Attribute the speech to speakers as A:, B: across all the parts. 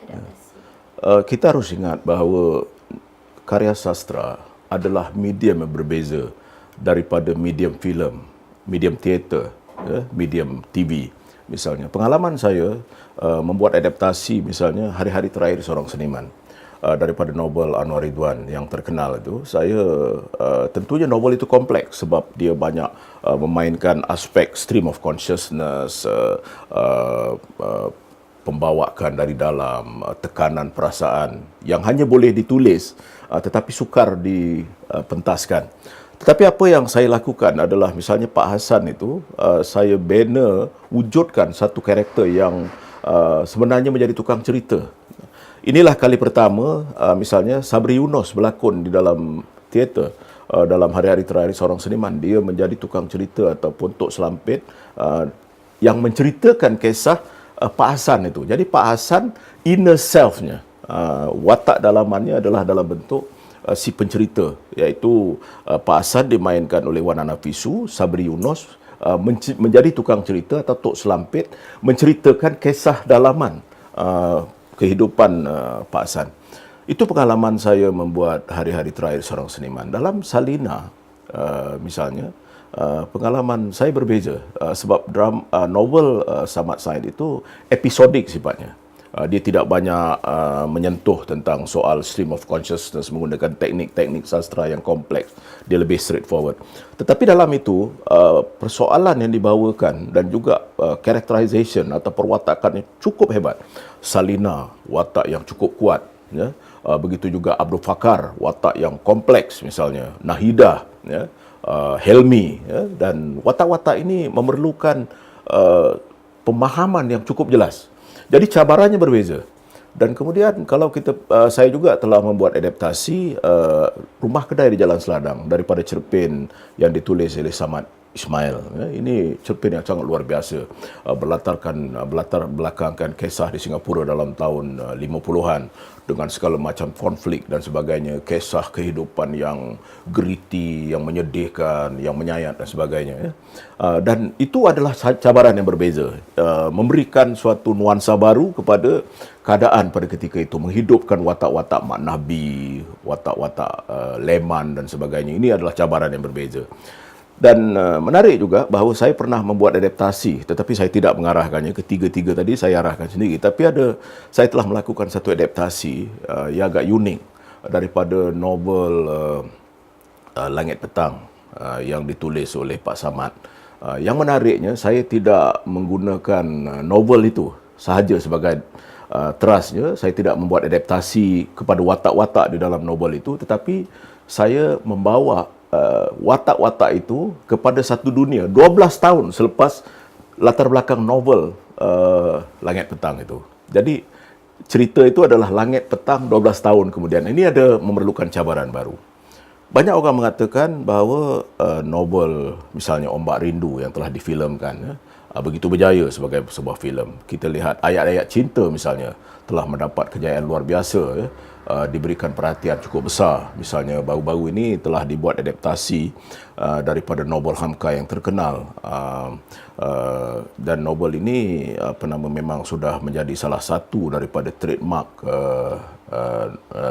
A: adaptasi?
B: Kita harus ingat bahawa karya sastra adalah medium yang berbeza daripada medium filem, medium teater, medium TV. Misalnya, pengalaman saya membuat adaptasi misalnya Hari-Hari Terakhir Seorang Seniman daripada novel Anwar Ridwan yang terkenal itu, saya tentunya novel itu kompleks sebab dia banyak memainkan aspek stream of consciousness, pembawakan dari dalam, tekanan perasaan yang hanya boleh ditulis tetapi sukar dipentaskan. Tetapi apa yang saya lakukan adalah misalnya Pak Hassan itu, saya bina, wujudkan satu karakter yang sebenarnya menjadi tukang cerita. Inilah kali pertama misalnya Sabri Yunus berlakon di dalam teater dalam Hari-Hari Terakhir Seorang Seniman. Dia menjadi tukang cerita ataupun Tok Selampit yang menceritakan kisah Pak Hassan itu. Jadi Pak Hassan inner self-nya, watak dalamannya adalah dalam bentuk si pencerita, iaitu Pak Hassan dimainkan oleh Wan Hanafisu, Sabri Yunus menjadi tukang cerita atau Tok Selampit menceritakan kisah dalaman kehidupan Pak Hassan. Itu pengalaman saya membuat Hari-Hari Terakhir Seorang Seniman. Dalam Salina misalnya, pengalaman saya berbeza sebab novel Samad Said itu episodik sifatnya. Dia tidak banyak menyentuh tentang soal stream of consciousness menggunakan teknik-teknik sastra yang kompleks. Dia lebih straightforward. Tetapi dalam itu, persoalan yang dibawakan dan juga characterization atau perwatakannya cukup hebat. Salina, watak yang cukup kuat. Ya. Begitu juga Abdul Fakar, watak yang kompleks misalnya. Nahidah, ya. Helmi, ya. Dan watak-watak ini memerlukan pemahaman yang cukup jelas. Jadi cabarannya berbeza. Dan kemudian kalau saya juga telah membuat adaptasi Rumah Kedai di Jalan Seladang daripada cerpen yang ditulis oleh Samad Ismail. Ini cerpen yang sangat luar biasa. Berlatar belakangkan kisah di Singapura dalam tahun 50-an dengan segala macam konflik dan sebagainya. Kisah kehidupan yang gritty, yang menyedihkan, yang menyayat dan sebagainya. Dan itu adalah cabaran yang berbeza. Memberikan suatu nuansa baru kepada keadaan pada ketika itu. Menghidupkan watak-watak Mak Nabi, watak-watak Leman dan sebagainya. Ini adalah cabaran yang berbeza. Dan menarik juga bahawa saya pernah membuat adaptasi, tetapi saya tidak mengarahkannya. Ketiga-tiga tadi saya arahkan sendiri. Tapi saya telah melakukan satu adaptasi yang agak unik daripada novel Langit Petang yang ditulis oleh Pak Samad. Yang menariknya, saya tidak menggunakan novel itu sahaja sebagai terasnya. Saya tidak membuat adaptasi kepada watak-watak di dalam novel itu, tetapi saya membawa watak-watak itu kepada satu dunia 12 tahun selepas latar belakang novel Langit Petang itu. Jadi cerita itu adalah Langit Petang 12 tahun kemudian. Ini ada memerlukan cabaran baru. Banyak orang mengatakan bahawa novel misalnya Ombak Rindu yang telah difilmkan begitu berjaya sebagai sebuah filem. Kita lihat Ayat-Ayat Cinta misalnya telah mendapat kejayaan luar biasa, diberikan perhatian cukup besar. Misalnya baru-baru ini telah dibuat adaptasi daripada novel Hamka yang terkenal, dan novel ini memang sudah menjadi salah satu daripada trademark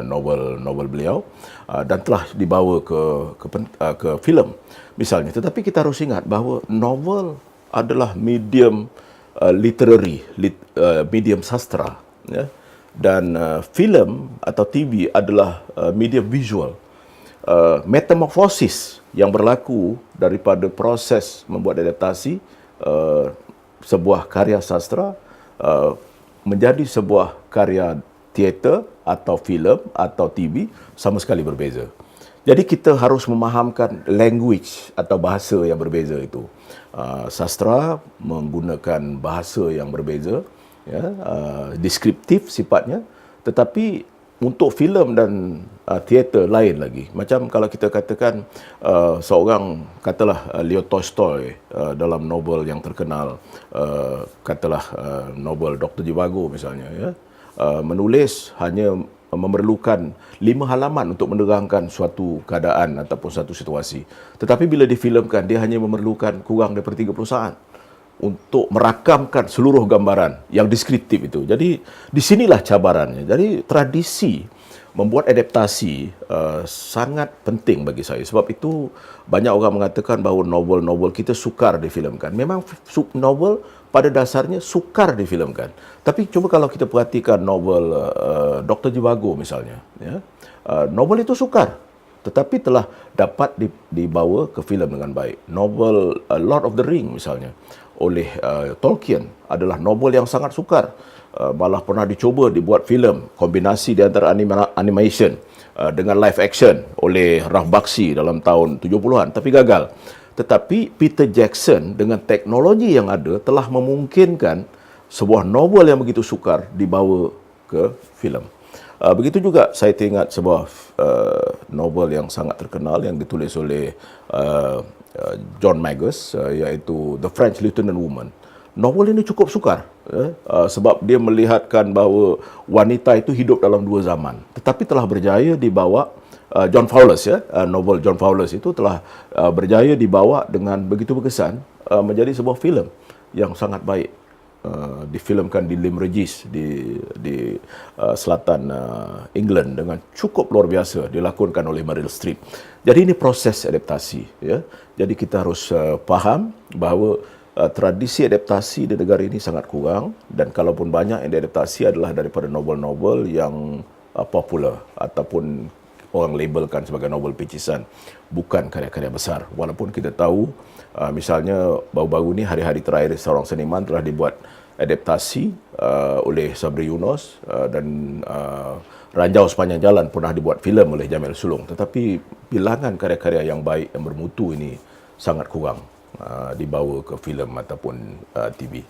B: novel beliau, dan telah dibawa ke filem misalnya. Tetapi kita harus ingat bahawa novel adalah medium literary, medium sastra, ya. Dan filem atau TV adalah medium visual. Metamorfosis yang berlaku daripada proses membuat adaptasi sebuah karya sastra menjadi sebuah karya teater atau filem atau TV sama sekali berbeza. Jadi kita harus memahamkan language atau bahasa yang berbeza itu. Sastra menggunakan bahasa yang berbeza, ya, deskriptif sifatnya, tetapi untuk filem dan teater lain lagi. Macam kalau kita katakan seorang, katalah Leo Tolstoy dalam novel yang terkenal, katalah novel Dr. Zhivago misalnya, ya, menulis hanya memerlukan 5 halaman untuk menerangkan suatu keadaan ataupun satu situasi. Tetapi bila difilmkan, dia hanya memerlukan kurang daripada 30 saat untuk merakamkan seluruh gambaran yang deskriptif itu. Jadi di sinilah cabarannya. Jadi tradisi membuat adaptasi sangat penting bagi saya. Sebab itu banyak orang mengatakan bahawa novel-novel kita sukar difilmkan. Memang novel pada dasarnya sukar difilmkan. Tapi cuba kalau kita perhatikan novel Dr. Zhivago misalnya, ya, novel itu sukar, tetapi telah dapat dibawa ke filem dengan baik. Novel Lord of the Ring misalnya oleh Tolkien adalah novel yang sangat sukar. Malah pernah dicuba dibuat filem kombinasi di antara animation dengan live action oleh Ralph Bakshi dalam tahun 70-an, tapi gagal. Tetapi Peter Jackson dengan teknologi yang ada telah memungkinkan sebuah novel yang begitu sukar dibawa ke filem. Begitu juga saya teringat sebuah novel yang sangat terkenal yang ditulis oleh John Magus, iaitu The French Lieutenant Woman. Novel ini cukup sukar, sebab dia melihatkan bahawa wanita itu hidup dalam dua zaman. Tetapi telah berjaya dibawa, John Fowles, novel John Fowles itu telah berjaya dibawa dengan begitu berkesan menjadi sebuah filem yang sangat baik. Difilmkan di Limregis di selatan England dengan cukup luar biasa, dilakonkan oleh Meryl Streep. Jadi ini proses adaptasi, ya. Jadi kita harus faham bahawa tradisi adaptasi di negara ini sangat kurang, dan kalaupun banyak yang diadaptasi adalah daripada novel-novel yang popular ataupun orang labelkan sebagai novel picisan, bukan karya-karya besar. Walaupun kita tahu misalnya baru-baru ini hari-hari terakhir seorang seniman telah dibuat adaptasi oleh Sabri Yunus, dan Ranjau Sepanjang Jalan pernah dibuat filem oleh Jamil Sulong. Tetapi bilangan karya-karya yang baik, yang bermutu ini sangat kurang dibawa ke filem ataupun TV.